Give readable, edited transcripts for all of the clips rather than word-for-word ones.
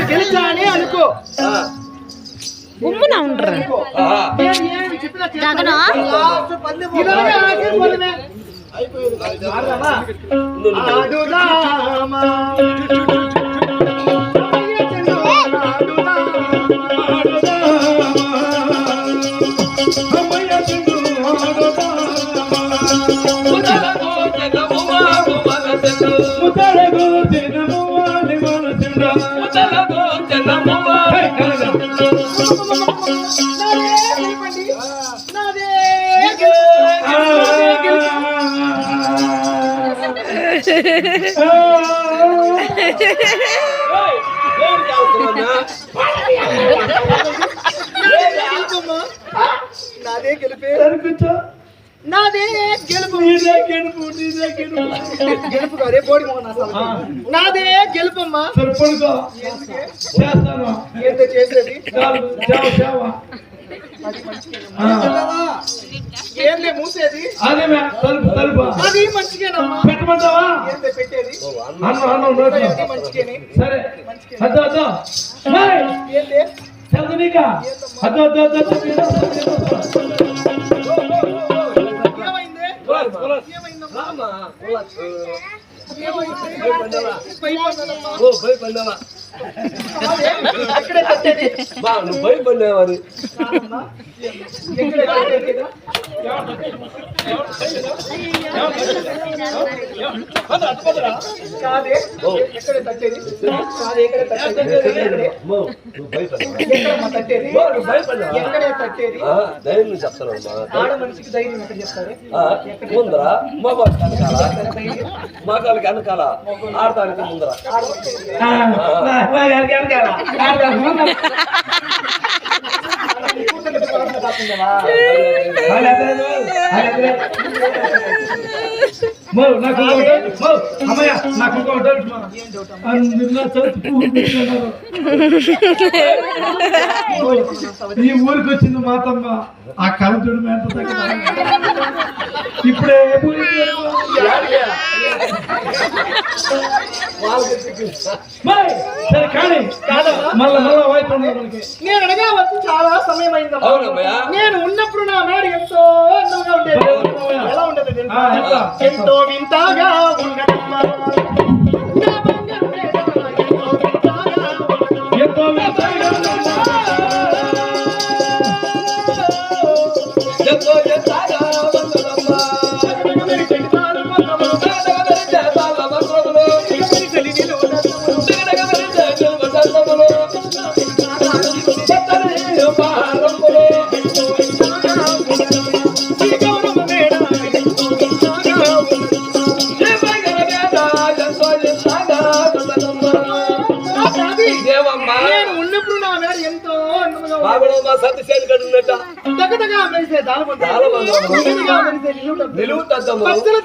గెలిచాని అనుకో. గుమ్మున ఉండరు జగన్ నాదే గెలిపే నాదే గెలుపు గెలుపు కాదే బోడి మోహన్ నాదే గెలుపమ్మా ఏంటో చేసేది ఏందే మూసేది అది మంచిగానమ్మా ఏందే పెట్టేది మంచిగానే సరే ఏందే నువ్వు భయపడినావని ధైర్యం చెప్తాను మనిషికి ధైర్యం ఎక్కడ చెప్తారు ముందరా మగాళ్ళకి వెనకాల ఆడటానికి ముందర ఈ ఊరికి వచ్చింది మాతమ్మ ఆ కలంతుడు ఎంత ఇప్పుడే కానీ మళ్ళా నేను అడగా వచ్చి చాలా సమయం అయిందమ్మా. నేను ఉన్నప్పుడు నా మేడ ఎంతో అందంగా ఉండేది. ఎలా ఉండేది తెలుసా? ఎంతో వింతగా ఉండదమ్మా. నా బంగారు మేడ ఎంతో వింతగా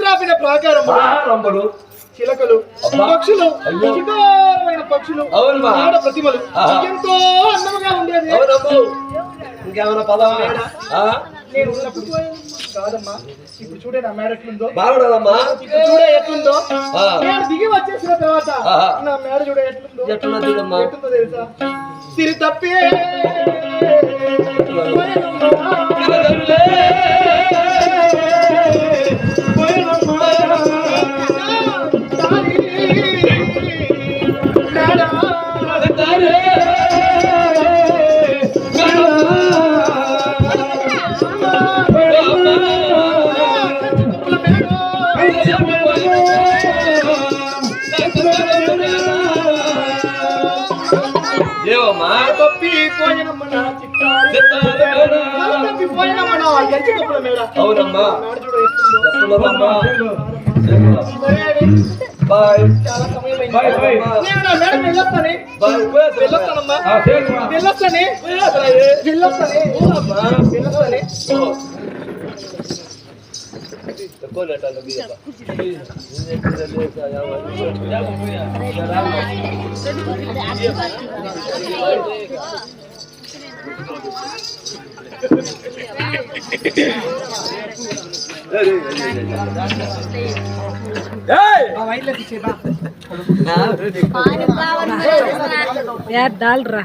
త్రాపిన ప్రాకారములు చిలకలు పక్షులు చిన్నమైన పక్షులు ఆడ ప్రతిమలు ఎంతో అందముగా ఉండేది. ఇంకేమైనా పదవా నేను ఉన్నప్పుడు కాదమ్మా. ఇప్పుడు చూడే నా మేడ ఎట్లుందో బాగుండదమ్మా. ఇప్పుడు చూడే ఎట్లుందో. నేను దిగి వచ్చేసిన తర్వాత నా మేడ చూడే ఎట్లుందో. ఎట్లుందో తెలుసా? సిరి తప్పే అవునమ్మా. బాయ్ యార్ దాల్రా